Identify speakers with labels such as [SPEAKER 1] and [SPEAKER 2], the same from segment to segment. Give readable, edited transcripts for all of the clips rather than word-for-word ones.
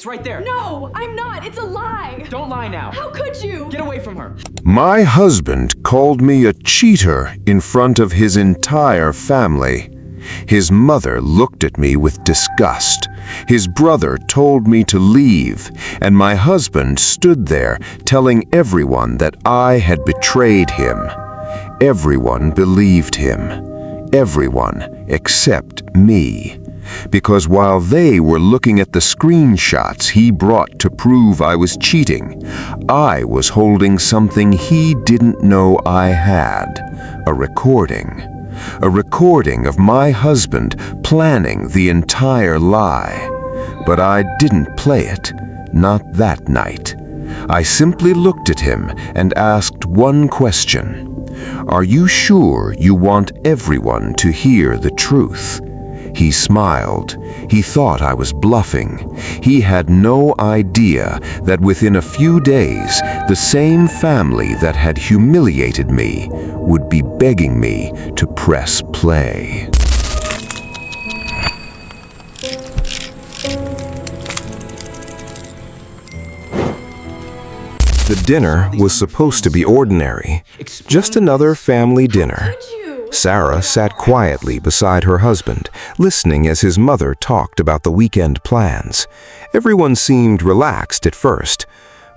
[SPEAKER 1] It's right there.
[SPEAKER 2] No, I'm not. It's a lie.
[SPEAKER 1] Don't lie now.
[SPEAKER 2] How could you?
[SPEAKER 1] Get away from her.
[SPEAKER 3] My husband called me a cheater in front of his entire family. His mother looked at me with disgust. His brother told me to leave, and my husband stood there telling everyone that I had betrayed him. Everyone believed him. Everyone except me. Because while they were looking at the screenshots he brought to prove I was cheating, I was holding something he didn't know I had. A recording. A recording of my husband planning the entire lie. But I didn't play it. Not that night. I simply looked at him and asked one question. Are you sure you want everyone to hear the truth? He smiled. He thought I was bluffing. He had no idea that within a few days, the same family that had humiliated me would be begging me to press play.
[SPEAKER 4] The dinner was supposed to be ordinary, just another family dinner. Sarah sat quietly beside her husband, listening as his mother talked about the weekend plans. Everyone seemed relaxed at first,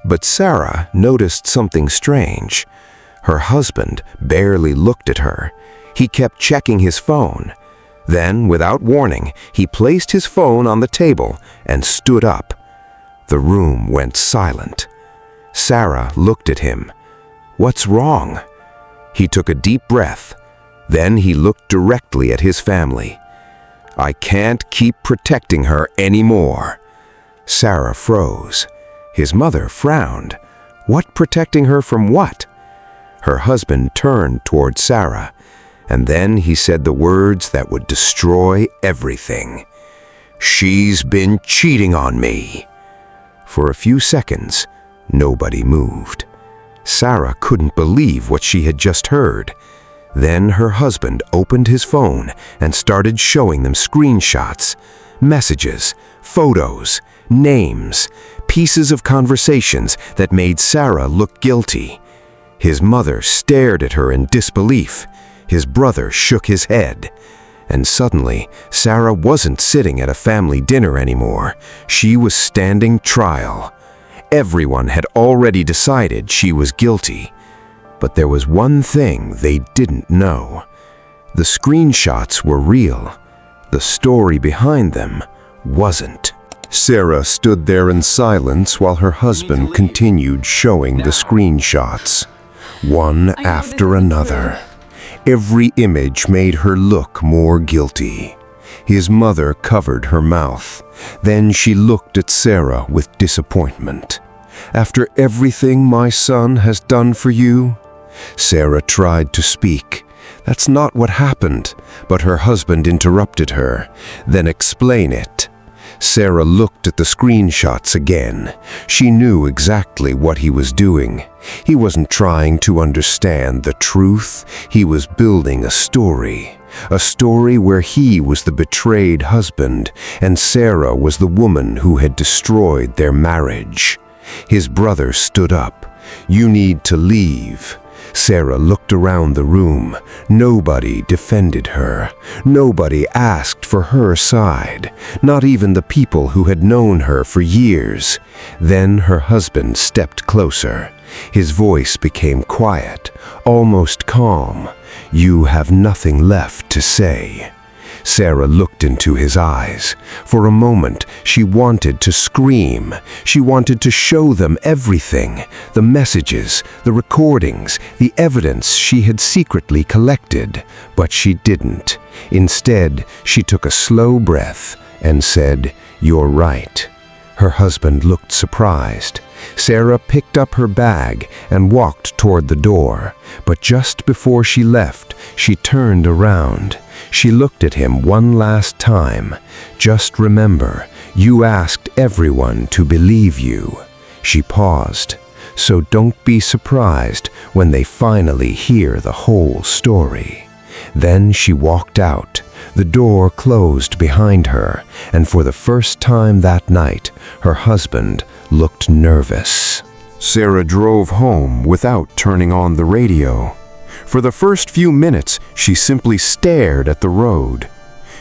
[SPEAKER 4] but Sarah noticed something strange. Her husband barely looked at her. He kept checking his phone. Then, without warning, he placed his phone on the table and stood up. The room went silent. Sarah looked at him. "What's wrong?" He took a deep breath. Then he looked directly at his family. "I can't keep protecting her anymore." Sarah froze. His mother frowned. What protecting her from what? Her husband turned toward Sarah, and then he said the words that would destroy everything. "She's been cheating on me." For a few seconds, nobody moved. Sarah couldn't believe what she had just heard. Then her husband opened his phone and started showing them screenshots, messages, photos, names, pieces of conversations that made Sarah look guilty. His mother stared at her in disbelief. His brother shook his head. And suddenly, Sarah wasn't sitting at a family dinner anymore. She was standing trial. Everyone had already decided she was guilty. But there was one thing they didn't know. The screenshots were real. The story behind them wasn't. Sarah stood there in silence while her husband continued showing the screenshots, one after another. Every image made her look more guilty. His mother covered her mouth. Then she looked at Sarah with disappointment. "After everything my son has done for you?" Sarah tried to speak. "That's not what happened," but her husband interrupted her. "Then explain it." Sarah looked at the screenshots again. She knew exactly what he was doing. He wasn't trying to understand the truth. He was building a story where he was the betrayed husband and Sarah was the woman who had destroyed their marriage. His brother stood up. "You need to leave." Sarah looked around the room. Nobody defended her. Nobody asked for her side, not even the people who had known her for years. Then her husband stepped closer. His voice became quiet, almost calm. "You have nothing left to say." Sarah looked into his eyes. For a moment, she wanted to scream. She wanted to show them everything, the messages, the recordings, the evidence she had secretly collected. But she didn't. Instead, she took a slow breath and said, "You're right." Her husband looked surprised. Sarah picked up her bag and walked toward the door. But just before she left, she turned around. She looked at him one last time. "Just remember, you asked everyone to believe you." She paused. "So don't be surprised when they finally hear the whole story." Then she walked out. The door closed behind her, and for the first time that night, her husband looked nervous.
[SPEAKER 3] Sarah drove home without turning on the radio. For the first few minutes, she simply stared at the road.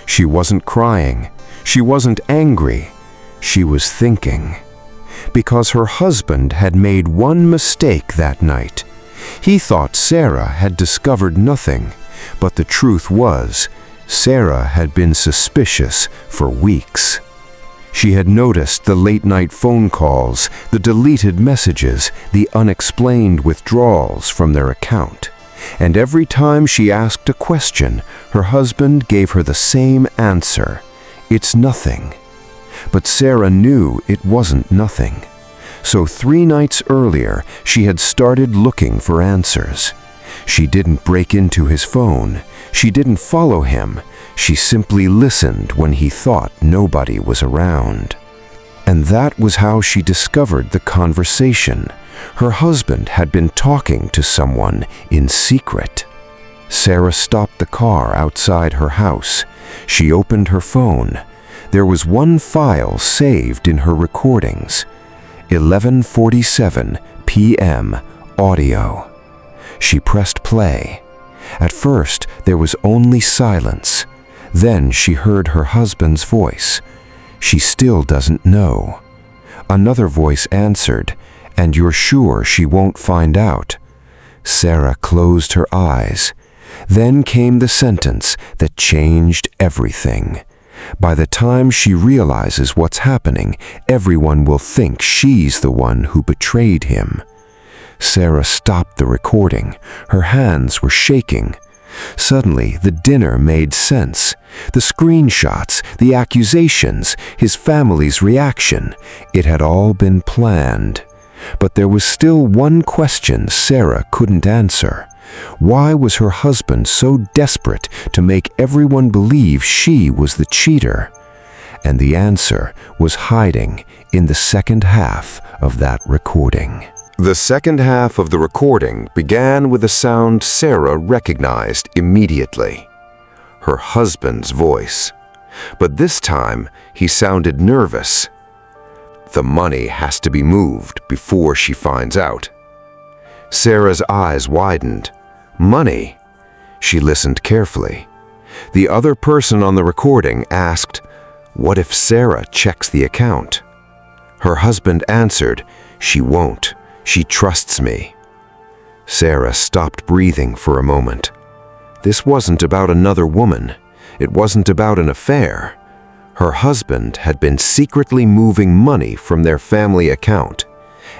[SPEAKER 3] She wasn't crying. She wasn't angry. She was thinking. Because her husband had made one mistake that night. He thought Sarah had discovered nothing, but the truth was, Sarah had been suspicious for weeks. She had noticed the late-night phone calls, the deleted messages, the unexplained withdrawals from their account. And every time she asked a question, her husband gave her the same answer. It's nothing. But Sarah knew it wasn't nothing. So 3 nights earlier, she had started looking for answers. She didn't break into his phone. She didn't follow him. She simply listened when he thought nobody was around. And that was how she discovered the conversation. Her husband had been talking to someone in secret. Sarah stopped the car outside her house. She opened her phone. There was one file saved in her recordings. 11:47 p.m. audio. She pressed play. At first, there was only silence. Then she heard her husband's voice. She still doesn't know. Another voice answered, and you're sure she won't find out. Sarah closed her eyes. Then came the sentence that changed everything. By the time she realizes what's happening, everyone will think she's the one who betrayed him. Sarah stopped the recording. Her hands were shaking. Suddenly, the dinner made sense. The screenshots, the accusations, his family's reaction. It had all been planned. But there was still one question Sarah couldn't answer. Why was her husband so desperate to make everyone believe she was the cheater? And the answer was hiding in the second half of that recording. The second half of the recording began with a sound Sarah recognized immediately. Her husband's voice. But this time, he sounded nervous. The money has to be moved before she finds out. Sarah's eyes widened. Money? She listened carefully. The other person on the recording asked, "What if Sarah checks the account?" Her husband answered, "She won't. She trusts me." Sarah stopped breathing for a moment. This wasn't about another woman. It wasn't about an affair. Her husband had been secretly moving money from their family account,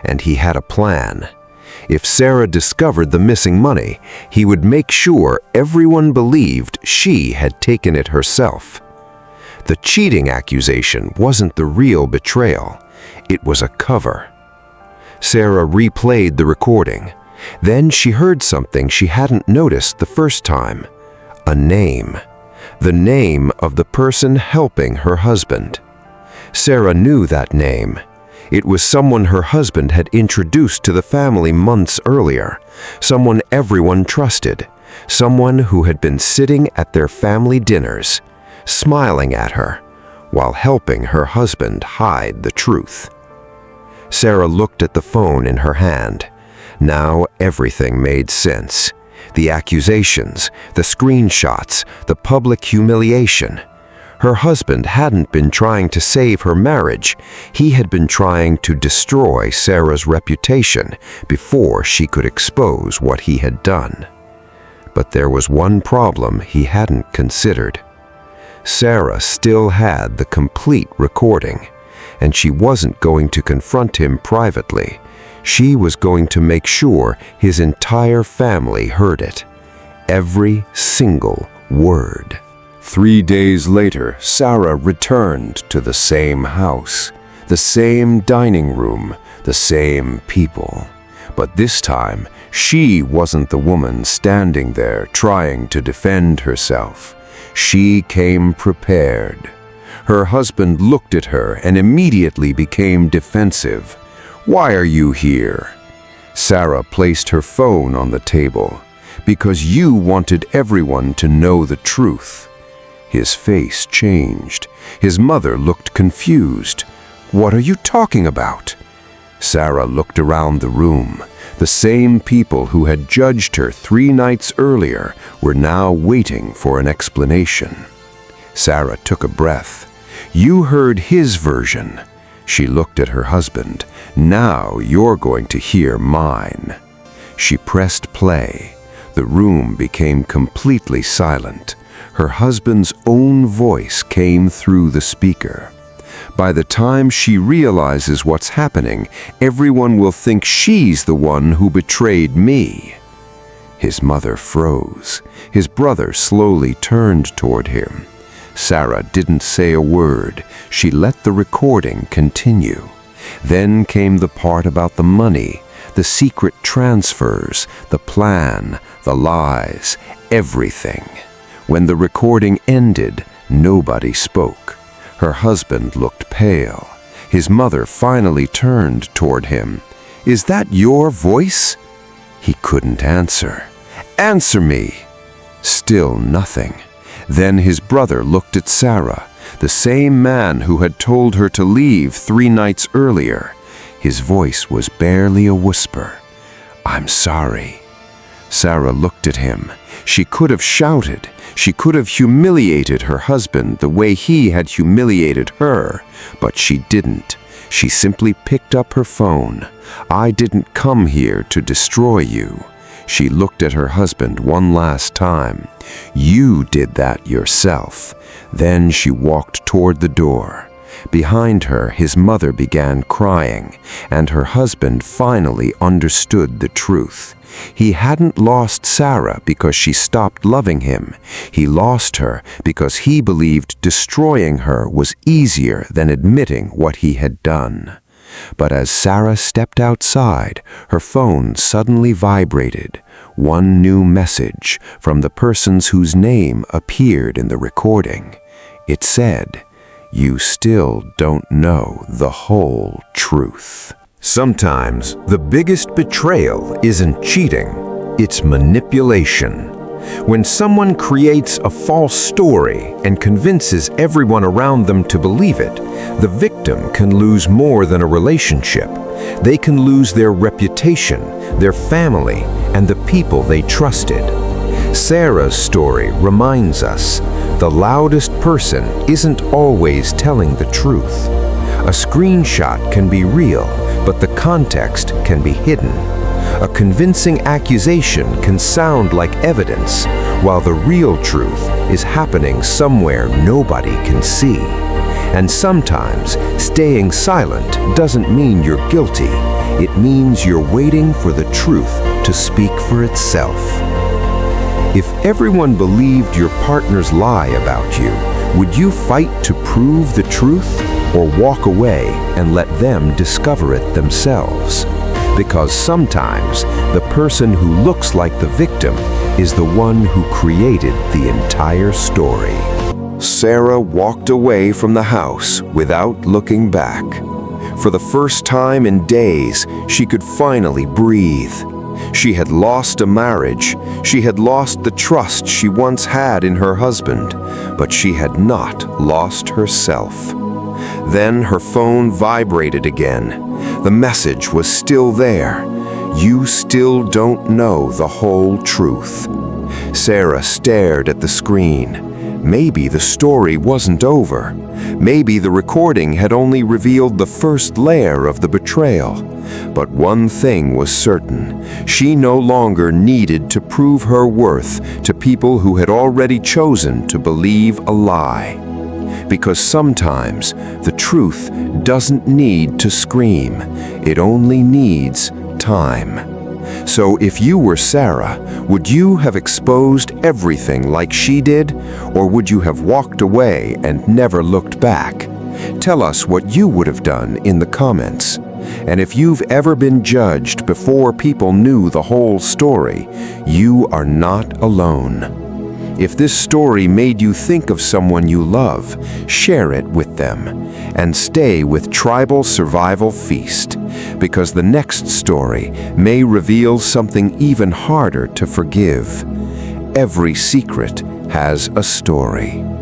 [SPEAKER 3] and he had a plan. If Sarah discovered the missing money, he would make sure everyone believed she had taken it herself. The cheating accusation wasn't the real betrayal. It was a cover. Sarah replayed the recording. Then she heard something she hadn't noticed the first time. A name. The name of the person helping her husband. Sarah knew that name. It was someone her husband had introduced to the family months earlier, someone everyone trusted, someone who had been sitting at their family dinners, smiling at her, while helping her husband hide the truth. Sarah looked at the phone in her hand. Now everything made sense. The accusations, the screenshots, the public humiliation. Her husband hadn't been trying to save her marriage. He had been trying to destroy Sarah's reputation before she could expose what he had done. But there was one problem he hadn't considered. Sarah still had the complete recording, and she wasn't going to confront him privately. She was going to make sure his entire family heard it. Every single word. 3 days later, Sarah returned to the same house, the same dining room, the same people. But this time, she wasn't the woman standing there trying to defend herself. She came prepared. Her husband looked at her and immediately became defensive. "Why are you here?" Sarah placed her phone on the table. because you wanted everyone to know the truth." His face changed. His mother looked confused. "What are you talking about?" Sarah looked around the room. The same people who had judged her 3 nights earlier were now waiting for an explanation. Sarah took a breath. "You heard his version." She looked at her husband. "Now you're going to hear mine." She pressed play. The room became completely silent. Her husband's own voice came through the speaker. "By the time she realizes what's happening, everyone will think she's the one who betrayed me." His mother froze. His brother slowly turned toward him. Sarah didn't say a word. She let the recording continue. Then came the part about the money, the secret transfers, the plan, the lies, everything. When the recording ended, nobody spoke. Her husband looked pale. His mother finally turned toward him. "Is that your voice?" He couldn't answer. "Answer me!" Still nothing. Then his brother looked at Sarah, the same man who had told her to leave 3 nights earlier. His voice was barely a whisper. "I'm sorry." Sarah looked at him. She could have shouted. She could have humiliated her husband the way he had humiliated her, but she didn't. She simply picked up her phone. "I didn't come here to destroy you." She looked at her husband one last time. "You did that yourself." Then she walked toward the door. Behind her, his mother began crying, and her husband finally understood the truth. He hadn't lost Sarah because she stopped loving him. He lost her because he believed destroying her was easier than admitting what he had done. But as Sarah stepped outside, her phone suddenly vibrated. One new message from the persons whose name appeared in the recording. It said, "You still don't know the whole truth." Sometimes the biggest betrayal isn't cheating, it's manipulation. When someone creates a false story and convinces everyone around them to believe it, the victim can lose more than a relationship. They can lose their reputation, their family, and the people they trusted. Sarah's story reminds us the loudest person isn't always telling the truth. A screenshot can be real, but the context can be hidden. A convincing accusation can sound like evidence, while the real truth is happening somewhere nobody can see. And sometimes, staying silent doesn't mean you're guilty. It means you're waiting for the truth to speak for itself. If everyone believed your partner's lie about you, would you fight to prove the truth or walk away and let them discover it themselves? Because sometimes the person who looks like the victim is the one who created the entire story. Sarah walked away from the house without looking back. For the first time in days, she could finally breathe. She had lost a marriage. She had lost the trust she once had in her husband, but she had not lost herself. Then her phone vibrated again. The message was still there. "You still don't know the whole truth." Sarah stared at the screen. Maybe the story wasn't over. Maybe the recording had only revealed the first layer of the betrayal. But one thing was certain. She no longer needed to prove her worth to people who had already chosen to believe a lie. Because sometimes the truth doesn't need to scream. It only needs time. So if you were Sarah, would you have exposed everything like she did? Or would you have walked away and never looked back? Tell us what you would have done in the comments. And if you've ever been judged before people knew the whole story, you are not alone. If this story made you think of someone you love, share it with them. And stay with Tribal Survival Feast, because the next story may reveal something even harder to forgive. Every secret has a story.